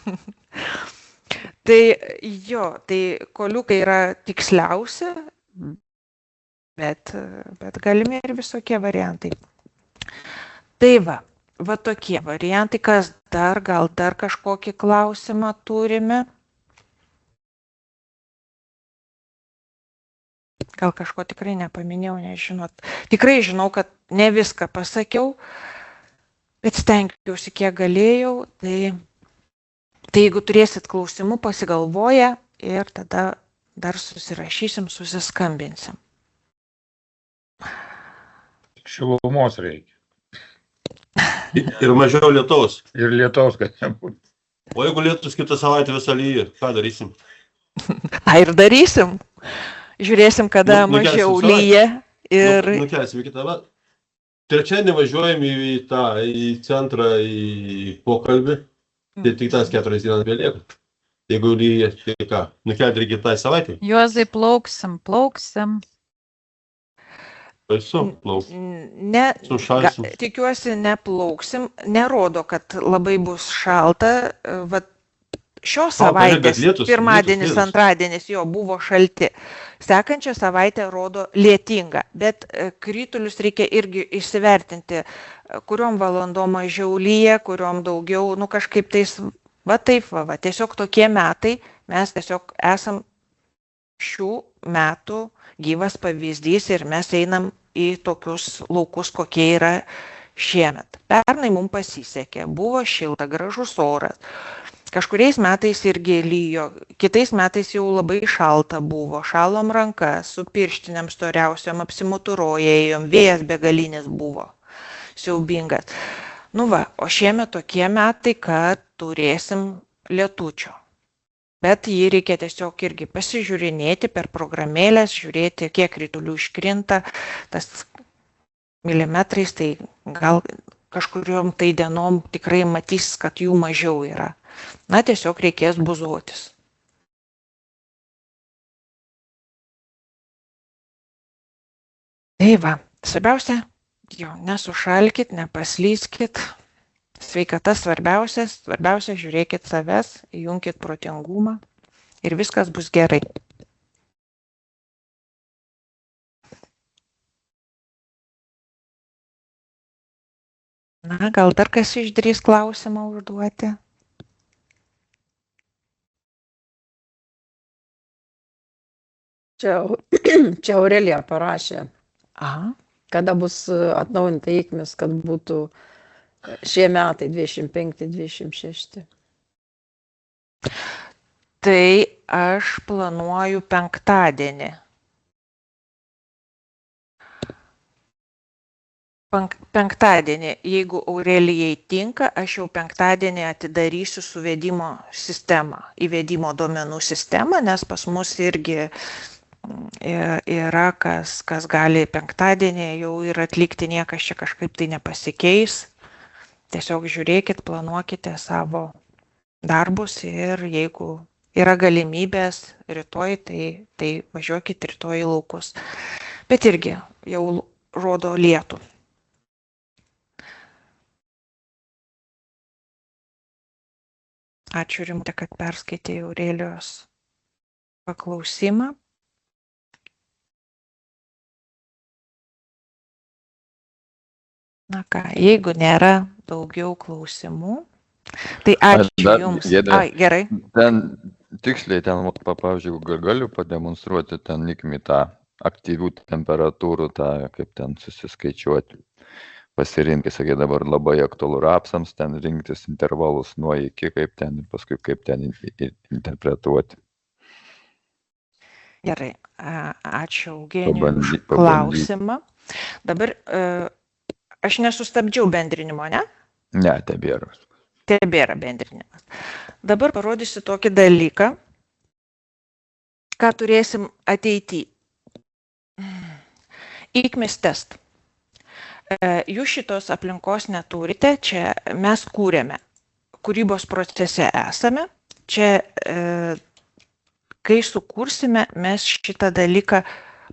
Tai koliukai yra tiksliausia, bet galimi ir visokie variantai. Tai va tokie variantai, kas gal dar kažkokį klausimą turime. Gal kažko tikrai nepaminėjau, nežinot. Tikrai žinau, kad ne viską pasakiau, bet stengiausi kiek galėjau, tai jeigu turėsit klausimų, pasigalvoję ir tada dar susirašysim, susiskambinsim. Šilumos reikia. Ir mažiau lietaus. Ir lietaus, kad nebūtų. O jeigu lietus kitą savaitę visą lyja, ką darysim? Ir darysim. Žiūrėsim, kada mažiau lyja. Nukelsim į kitą. Trečiadienį važiuojam į centrą, į pokalbį. Tai tik tas 4 dienas belieka. Jeigu lyja, tai ką? Nukelti ir kitai savaitę? Juozai, plauksim. Baisu, plauksim. Tikiuosi neplauksim. Nerodo, kad labai bus šalta. šios O, gerai, bet savaitės, lietūs, pirmadienis, lietūs. antradienis jo buvo šalti. Sekančią savaitę rodo lietinga, bet kritulius reikia irgi įsivertinti, kuriom valandom mažiau lyja, kuriom daugiau, nu kažkaip tais, va taip, va, tiesiog tokie metai, mes tiesiog esam šių metų gyvas pavyzdys ir mes einam į tokius laukus, kokie yra šiemet. Pernai mums pasisekė, buvo šilta, gražus oras. Kažkuriais metais irgi lyjo, kitais metais jau labai šalta buvo, šalom rankas, su pirštinėm storiausiom, apsimuturojėjom, vėjas begalinis buvo, siaubingas. Nu va, o šiemet tokie metai, kad turėsim lietučio. Bet jį reikia tiesiog irgi pasižiūrinėti per programėlės, žiūrėti, kiek kritulių iškrinta, tas milimetrais, tai gal kažkuriom tai dienom tikrai matys, kad jų mažiau yra. Na, tiesiog reikės buzuotis. Tai va, svarbiausia, jo, nesušalkit, nepaslyskit. Sveikata svarbiausia, žiūrėkit savęs, įjunkit protingumą ir viskas bus gerai. Na, gal dar kas išdrįs klausimą užduoti? Čia Aurelija parašė, Aha. kada bus atnaujinta įkmis, kad būtų šie metai 25-26. Tai aš planuoju penktadienį. Penktadienį, jeigu Aurelijai tinka, aš jau penktadienį atidarysiu suvedimo sistemą, įvedimo duomenų sistemą, nes pas mus irgi yra, kas gali penktadienį jau ir atlikti, niekas čia kažkaip tai nepasikeis. Tiesiog žiūrėkit, planuokite savo darbus ir jeigu yra galimybės rytoj, tai važiuokit rytoj į laukus. Bet irgi jau rodo lietų. Ačiū Rimte, kad perskaitė Aurelijos paklausimą. Na ką, jeigu nėra daugiau klausimų, tai ačiū Jums. Ai, gerai. Ten tiksliai, pavyzdžiui, galiu pademonstruoti ten įkmi tą aktyvių temperatūrų, tą kaip ten susiskaičiuoti. Pasirinkti, sakai, dabar labai aktualu rapsams, ten rinktis intervalus nuo iki, kaip ten ir paskui kaip ten interpretuoti. Gerai, ačiū Eugenijui už klausimą. Dabar aš nesustabdžiau bendrinimo, ne? Ne, tebėra. Tebėra bendrinimas. Dabar parodysiu tokį dalyką, ką turėsim ateityje. IKMIS test. Jūs šitos aplinkos neturite, čia mes kūrėme, kūrybos procese esame, čia kai sukursime, mes šitą dalyką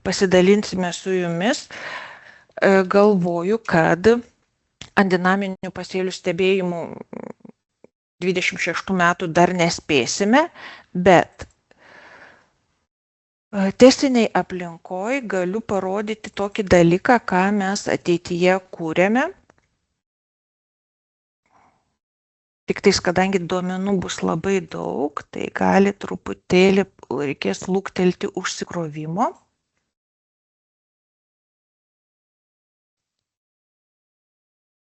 pasidalinsime su jumis. Galvoju, kad ant dinaminių pasėlių stebėjimų 26 metų dar nespėsime, bet testiniai aplinkoj galiu parodyti tokį dalyką, ką mes ateityje kūrėme. Tik tais, kadangi duomenų bus labai daug, tai gali truputėlį reikės luktelti užsikrovimo.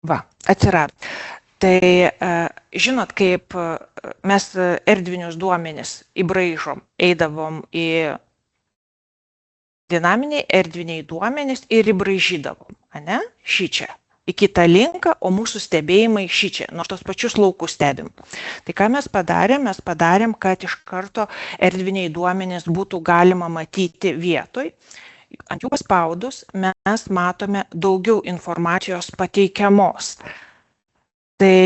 Va, atsirado. Tai žinot, kaip mes erdvinius duomenis įbraižom, eidavom į dinaminiai erdviniai duomenys ir įbraižydavom, ane? Šičia, į kitą linką, o mūsų stebėjimai šičia, nors tos pačius laukus stebim. Tai ką mes padarėm? Mes padarėm, kad iš karto erdviniai duomenys būtų galima matyti vietoj. Ant jų paspaudus mes matome daugiau informacijos pateikiamos. Tai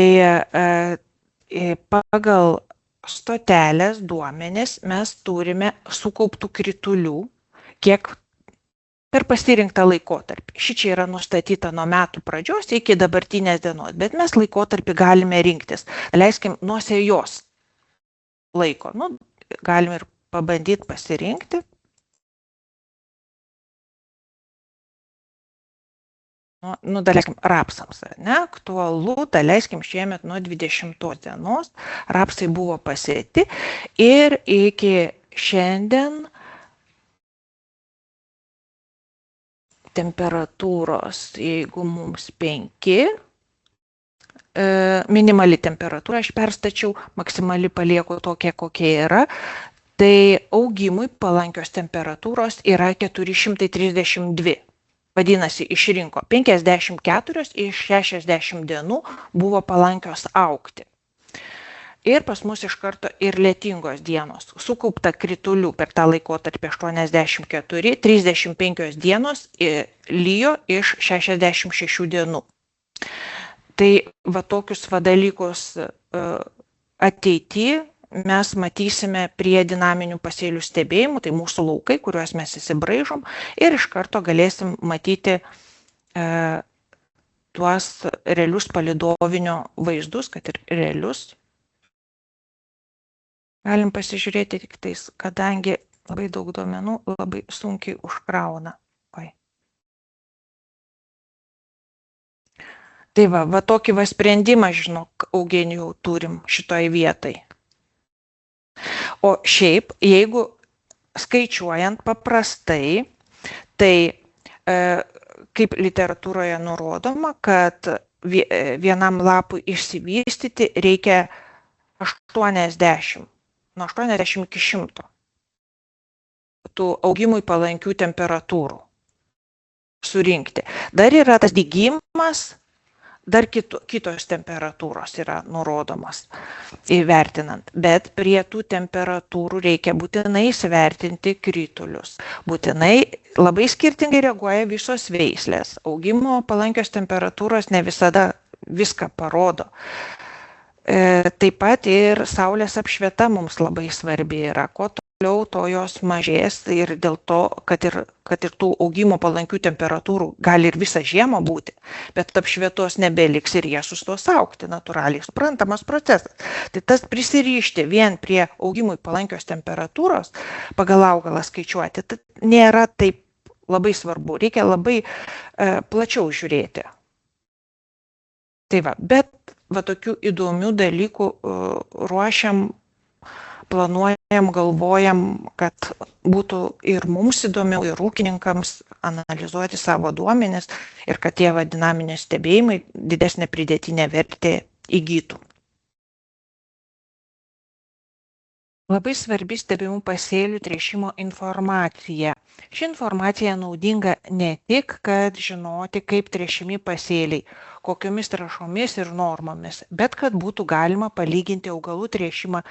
pagal stotelės duomenis mes turime sukauptų kritulių, kiek per pasirinktą laikotarpį. Šičia yra nustatyta nuo metų pradžios iki dabartinės dienos, bet mes laikotarpį galime rinktis. Leiskim nuo sėjos. laiko. Nu, galim ir pabandyti pasirinkti. Nu, daleiskim, rapsams, ne, aktualu, daleiskim, šiemet nuo 20 dienos rapsai buvo pasėti ir iki šiandien temperatūros, jeigu mums 5, minimali temperatūra, aš perstačiau, maksimali palieku tokia, kokia yra, tai augimui palankios temperatūros yra 432. Vadinasi, išrinko 54 iš 60 dienų buvo palankios augti. Ir pas mus iš karto ir lietingos dienos. Sukaupta kritulių per tą laikotarpį 84, 35 dienos lyjo iš 66 dienų. Tai va tokius va dalykus ateityje mes matysime prie dinaminių pasėlių stebėjimų, tai mūsų laukai, kuriuos mes įsibraižom, ir iš karto galėsim matyti tuos realius palidovinio vaizdus, kad ir realius. Galim pasižiūrėti tik tais, kadangi labai daug duomenų labai sunkiai užkrauna. Tai va tokį va sprendimą, žinok, Eugenijau, turim šitoj vietai. O šiaip, jeigu skaičiuojant paprastai, tai kaip literatūroje nurodoma, kad vienam lapui išsivystyti reikia 80, nuo 80 iki 100 tų augimui palankių temperatūrų surinkti. Dar yra tas dygimas, dar kitos temperatūros yra nurodomas įvertinant, bet prie tų temperatūrų reikia būtinai įsivertinti kritulius. Būtinai labai skirtingai reaguoja visos veislės. Augimo palankios temperatūros ne visada viską parodo. Taip pat ir saulės apšvieta mums labai svarbi yra. Kuo toliau, to jos mažės ir dėl to, kad ir tų augimo palankių temperatūrų gali ir visą žiemą būti, bet apšvietos nebeliks ir jie sustos augti natūraliai, suprantamas procesas. Tai tas prisirišti vien prie augimui palankios temperatūros, pagal augalą skaičiuoti, tai nėra taip labai svarbu, reikia labai plačiau žiūrėti. Tai va, bet va tokių įdomių dalykų ruošiam, planuojam, galvojam, kad būtų ir mums įdomiau, ir ūkininkams analizuoti savo duomenis ir kad tie dinaminiai stebėjimai didesnę pridėtinę vertę įgytų. Labai svarbi stebimų pasėlių tręšimo informacija. Ši informacija naudinga ne tik, kad žinoti, kaip tręšiami pasėliai, kokiomis trąšomis ir normomis, bet kad būtų galima palyginti augalų tręšimą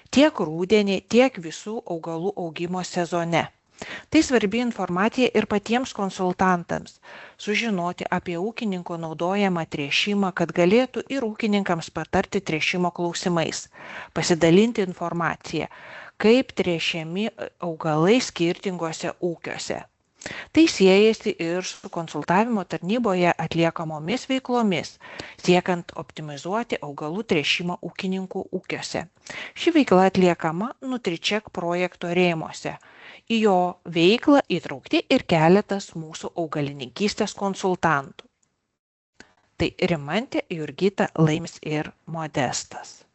tiek rudenį, tiek visų augalų augimo sezone. Tai svarbi informacija ir patiems konsultantams sužinoti apie ūkininko naudojamą tręšimą, kad galėtų ir ūkininkams patarti tręšimo klausimais, pasidalinti informaciją, kaip tręšiami augalai skirtingose ūkiuose. Tai siejasi ir su konsultavimo tarnyboje atliekamomis veiklomis, siekiant optimizuoti augalų tręšimą ūkininkų ūkiuose. Ši veikla atliekama Nutricheck projekto rėmuose. Į jo veiklą įtraukti ir keletas mūsų augalininkystės konsultantų. Tai Rimantė, Jurgita, Laimis ir Modestas.